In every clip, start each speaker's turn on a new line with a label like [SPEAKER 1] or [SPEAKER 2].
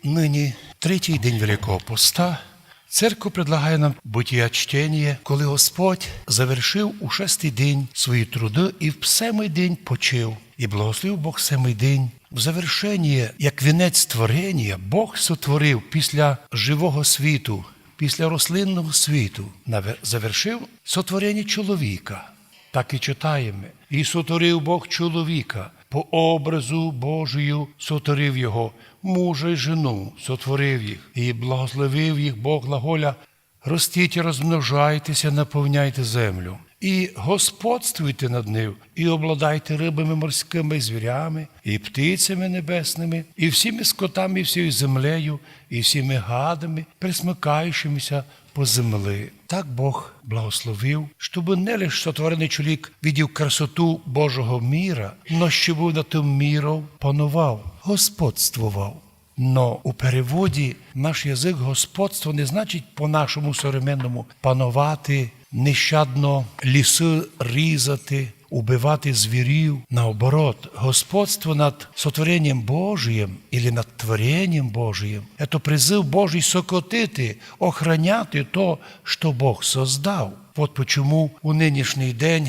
[SPEAKER 1] Нині третій день Великого Поста. Церковь предлагає нам буття чтення, коли Господь завершив у шестий день свої труди і в семий день почив. І благословив Бог семий день. В завершенні, як вінець створення, Бог сотворив після живого світу, після рослинного світу, завершив сотворення чоловіка. Так і читаємо. І сотворив Бог чоловіка, по образу Божию сотворив його, мужа й жену сотворив їх, і благословив їх Бог глаголя: ростіть і розмножайтеся, наповняйте землю, і господствуйте над нею, і обладайте рибами морськими, і звірями, і птицями небесними, і всіми скотами, і всією землею, і всіми гадами, присмикаючимися по землі. Так Бог благословив, щоб не лише сотворений чоловік видів красоту Божого міра, но щоб над тим міром панував, господствував. Но у переводі наш язик господство не значить по-нашому современному панувати, нещадно ліси різати, убивати звірів. Наоборот, господство над сотворенням Божиим или над творением Божиим – это призыв Божий сокотити, охраняти то, що Бог создав. От почему у нинішній день,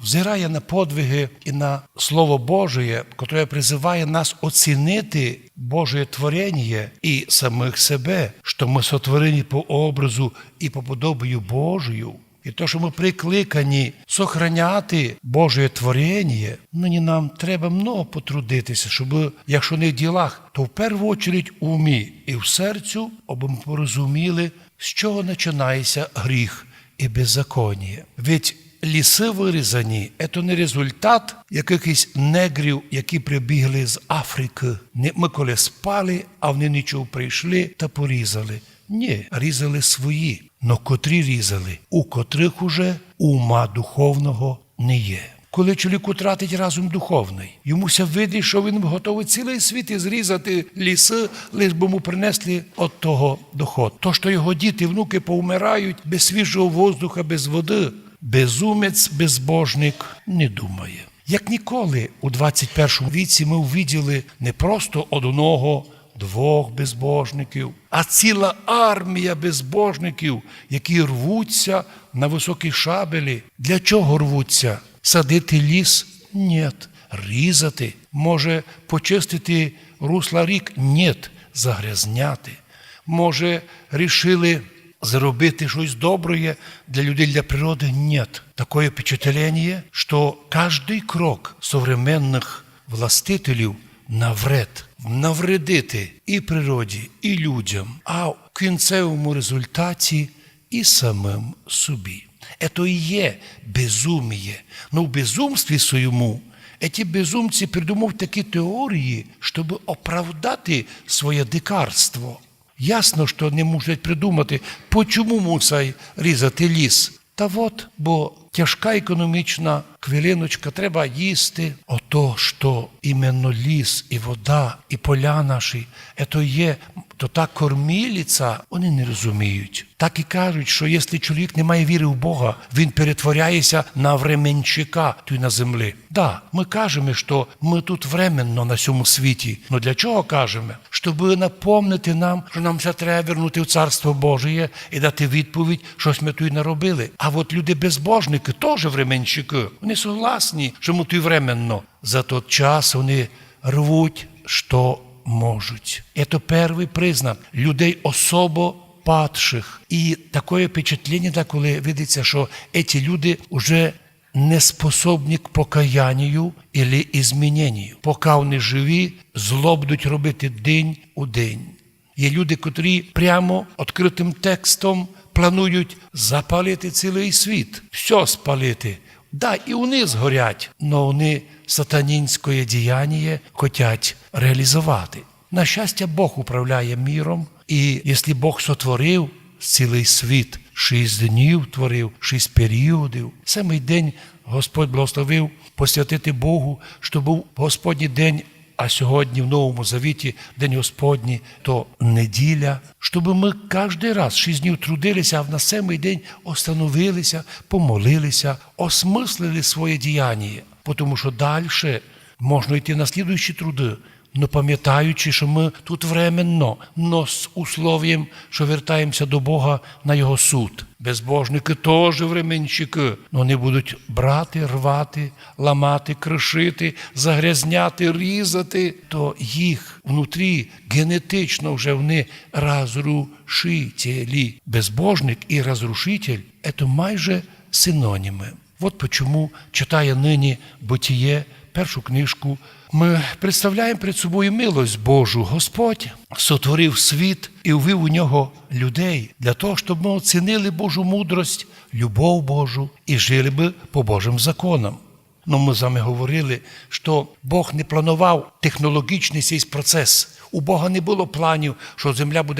[SPEAKER 1] взирає на подвиги і на Слово Божие, яке призиває нас оцінити Божє творення і самих себе, що ми сотворені по образу і по подобію Божою, і то, що ми прикликані сохраняти Боже творення, нині нам треба много потрудитися, щоб, якщо не в ділах, то в першу чергу в умі і в серцю, аби ми порозуміли, з чого починається гріх і беззаконня. Ведь ліси вирізані – це не результат якихось негрів, які прибігли з Африки. Ми коли спали, а вони нічого прийшли та порізали. Ні, різали свої. Но котрі різали, у котрих уже ума духовного не є. Коли чоловік втратить разум духовний, йомуся видить, що він готовий цілий світ і зрізати ліси, лиш би му принесли от того доход. То, що його діти, внуки повмирають без свіжого воздуха, без води, безумець, безбожник не думає. Як ніколи у 21 віці ми увиділи не просто одного, двох безбожників, а ціла армія безбожників, які рвуться на високі шабелі. Для чого рвуться? Садити ліс? Ні. Різати? Може, почистити русла рік? Ні. Загрязняти? Може, рішили зробити щось добре для людей, для природи? Ні. Таке впечатлення, що кожний крок современних властителів навредити і природі, і людям, а в кінцевому результаті і самим собі. Це і є безуміє. Но в безумстві своєму ці безумці придумав такі теорії, щоб оправдати своє дикарство. Ясно, що не можуть придумати, чому мусить різати ліс. Та от, бо тяжка економічна хвилиночка, треба їсти. Ото, що іменно ліс, і вода, і поля наші, це є, то та кормілиця, вони не розуміють. Так і кажуть, що якщо чоловік не має віри в Бога, він перетворяється на временщика тут на землі. Да, ми кажемо, що ми тут временно на цьому світі. Но для чого кажемо? Щоб напомнити нам, що нам все треба вернути в Царство Божє і дати відповідь, щось ми тут наробили. А от люди безбожники теж временщики. Вони согласні, що ми тут временно. За той час вони рвуть, що можуть. Це перший признак людей особо падших. І таке впечатлення, коли видиться, що ці люди вже не способні к покаянню або зміненню. Поки вони живі, зло будуть робити день у день. Є люди, котрі прямо відкритим текстом планують запалити цілий світ, все спалити. Да, і вони згорять, но вони сатанінське діяння хочуть реалізувати. На щастя, Бог управляє міром, і якщо Бог сотворив цілий світ, 6 днів творив, 6 періодів, самий день Господь благословив посвятити Богу, що був Господній день, а сьогодні в Новому Завіті День Господній, то неділя, щоб ми кожен раз 6 днів трудилися, а на самий день остановилися, помолилися, осмислили своє діяння. Тому що далі можна йти на слідуючі труди, но пам'ятаючи, що ми тут временно, но з условием, що вертаємося до Бога на Його суд. Безбожники теж временщики, но вони будуть брати, рвати, ламати, кришити, загрязняти, різати, то їх внутрі генетично вже вони розрушителі. Безбожник і розрушитель – це майже синоніми. От почему, читає нині Битіє, першу книжку, ми представляємо перед собою милость Божу. Господь сотворив світ і ввів у нього людей для того, щоб ми оцінили Божу мудрость, любов Божу і жили би по Божим законам. Но ми з вами говорили, що Бог не планував технологічний цей процес. У Бога не було планів, що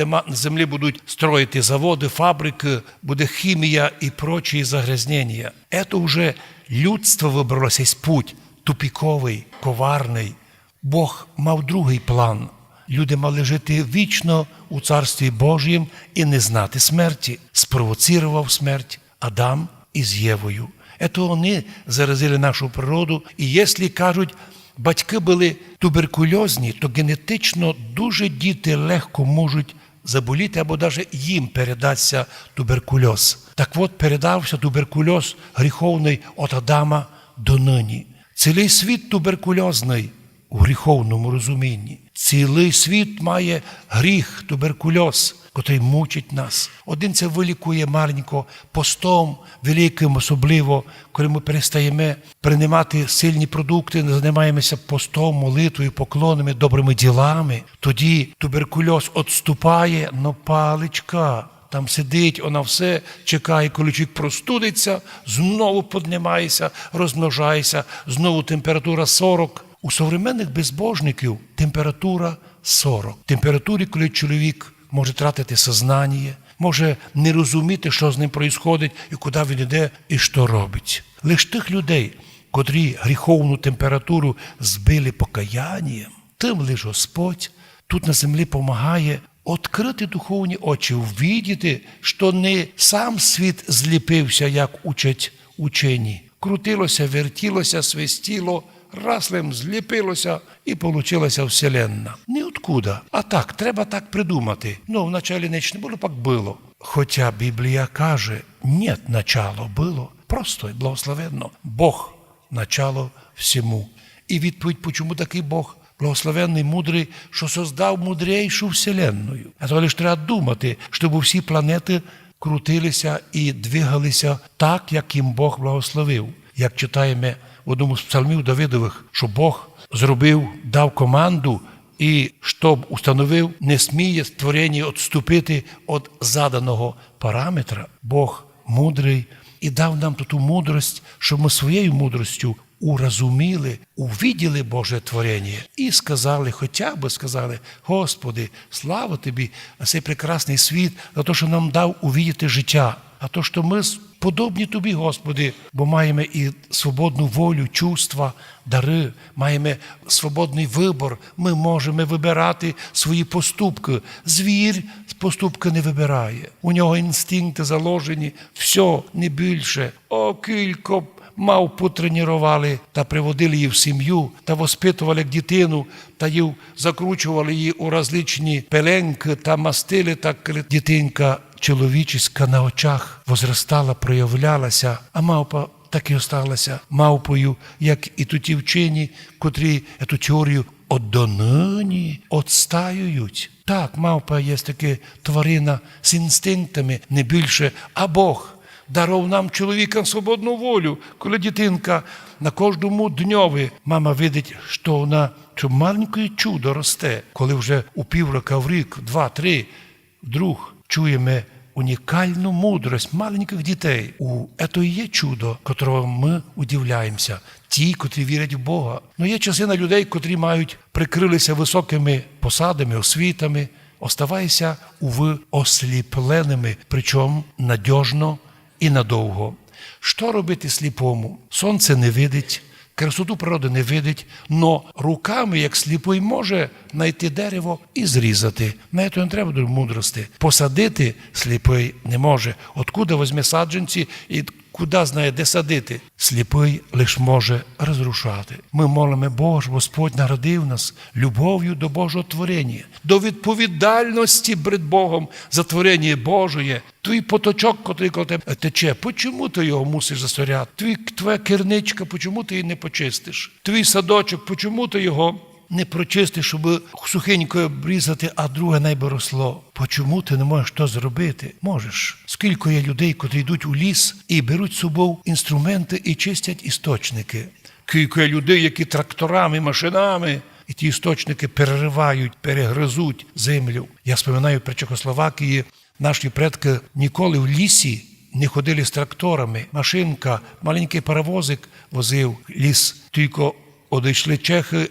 [SPEAKER 1] на землі будуть строїти заводи, фабрики, буде хімія і прочі загрязнення. Це вже людство вибрало цей путь тупіковий, коварний. Бог мав другий план. Люди мали жити вічно у Царстві Божім і не знати смерті. Спровоцірував смерть Адам із Євою. Це вони заразили нашу природу. І якщо, кажуть, батьки були туберкульозні, то генетично дуже діти легко можуть заболіти або навіть їм передасться туберкульоз. Так от передався туберкульоз гріховний від Адама до нині. Цілий світ туберкульозний у гріховному розумінні. Цілий світ має гріх, туберкульоз, котрий мучить нас. Один це вилікує маленько постом, великим особливо, коли ми перестаємо приймати сильні продукти, займаємося постом, молитвою, поклонами, добрими ділами. Тоді туберкульоз відступає, но паличка там сидить, вона все чекає, коли чоловік простудиться, знову піднімається, розмножається, знову температура 40. У современних безбожників температура 40. Температурі, коли чоловік може тратити сознання, може не розуміти, що з ним відбувається, і куди він йде, і що робить. Лише тих людей, котрі гріховну температуру збили покаянням, тим лише Господь тут на землі допомагає відкрити духовні очі, увидіти, що не сам світ зліпився, як учать учені. Крутилося, вертілося, свистіло, раслем зліпилося і получилася вселенна. Ніоткуда. А так, треба так придумати. Вначалі не було, так було. Хоча Біблія каже, нет, начало було. Просто і благословенно. Бог – начало всьому. І відповідь, чому такий Бог благословенний, мудрий, що создав мудрейшу вселенную. А то лише треба думати, щоб всі планети крутилися і двигалися так, як їм Бог благословив. Як читаємо в одному з псалмів Давидових, що Бог зробив, дав команду і, щоб установив, не сміє створення відступити від заданого параметра. Бог мудрий і дав нам ту мудрость, щоб ми своєю мудростю урозуміли, увиділи Боже творення і сказали, хоча б сказали, Господи, слава Тобі, а цей прекрасний світ, за те, що нам дав увидіти життя. А то, що ми подобні Тобі, Господи, бо маємо і свободну волю, чувства, дари, маємо свободний вибір, ми можемо вибирати свої поступки. Звір поступки не вибирає. У нього інстинкти заложені, все, не більше. О, кілько мав потренували та приводили її в сім'ю, та воспитували як дитину, та її закручували її у различні пеленки та мастили, так дитинка чоловічиська на очах возростала, проявлялася, а мавпа так і осталася мавпою, як і ті вчені, котрі цю теорію от донині отстаюють. Так, мавпа є така тварина з інстинктами, не більше, а Бог дарував нам, чоловікам, свободну волю. Коли дитинка на кожному дньові, мама видить, що вона, що маленьке чудо росте. Коли вже у півроку, в рік, 2-3, вдруг чуємо унікальну мудрость маленьких дітей. Це і є чудо, котрого ми удивляємося. Ті, котрі вірять в Бога. Є частина людей, котрі прикрилися високими посадами, освітами, оставаються осліпленими, причому надіжно і надовго. Що робити сліпому? Сонце не видить, красоту природи не видить, но руками, як сліпий, може знайти дерево і зрізати. На це не треба дуже мудрості. Посадити сліпий не може. Откуда візьме саджанці і куди знає, де садити. Сліпий лиш може розрушати. Ми молимо, Боже, Господь народив нас любов'ю до Божого творення, до відповідальності перед Богом за творення Божоє. Твій поточок, який коло тебе тече, чому ти його мусиш засоряти? Твоя керничка, чому ти її не почистиш? Твій садочок, чому ти його не прочистиш, щоб сухенько обрізати, а друге найби росло? Чому ти не можеш то зробити? Можеш. Скільки є людей, котрі йдуть у ліс і беруть з собою інструменти і чистять істочники. Скільки є людей, які тракторами, машинами, і ті істочники переривають, перегризуть землю. Я споминаю при Чехословакії, наші предки ніколи в лісі не ходили з тракторами. Машинка, маленький паровозик возив ліс. Тільки одійшли чехи,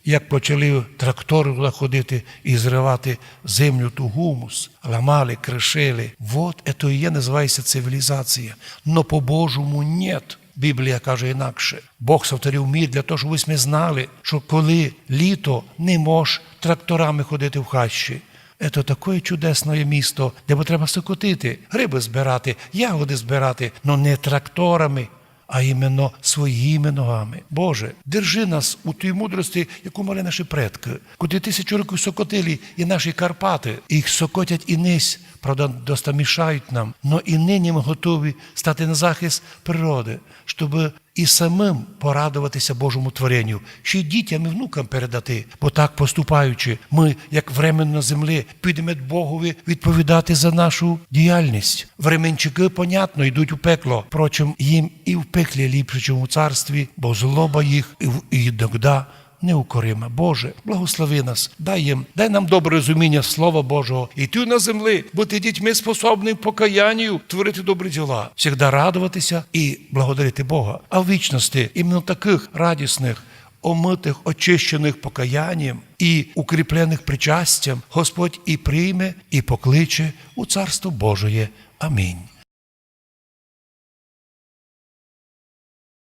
[SPEAKER 1] як почали трактори туди ходити і зривати землю, ту гумус, ламали, кришили. Вот це і є, називається цивілізація. Но по-божому нет. Біблія каже інакше. Бог сотворив мир для того, щоб ви знали, що коли літо, не можеш тракторами ходити в хащі. Це таке чудесне місто, де треба сокотити, гриби збирати, ягоди збирати, но не тракторами, а іменно своїми ногами. Боже, держи нас у тій мудрості, яку мали наші предки, куди 1000 років сокотили і наші Карпати. Їх сокотять і нись, правда, доста мішають нам, но і нині ми готові стати на захист природи, щоб і самим порадуватися Божому творенню, ще й дітям і внукам передати. Бо так поступаючи, ми, як временно на землі, підемо Богові відповідати за нашу діяльність. Временчики, понятно, йдуть у пекло. Впрочем, їм і в пеклі ліпше, ніж у царстві, бо злоба їх і догда неукорима. Боже, благослови нас, дай нам добре розуміння Слова Божого, йти на землі, бути дітьми способними покаянню, творити добрі діла, завжди радуватися і благодарити Бога. А в вічності іменно таких радісних, омитих, очищених покаянням і укріплених причастям Господь і прийме, і покличе у Царство Божоє. Амінь.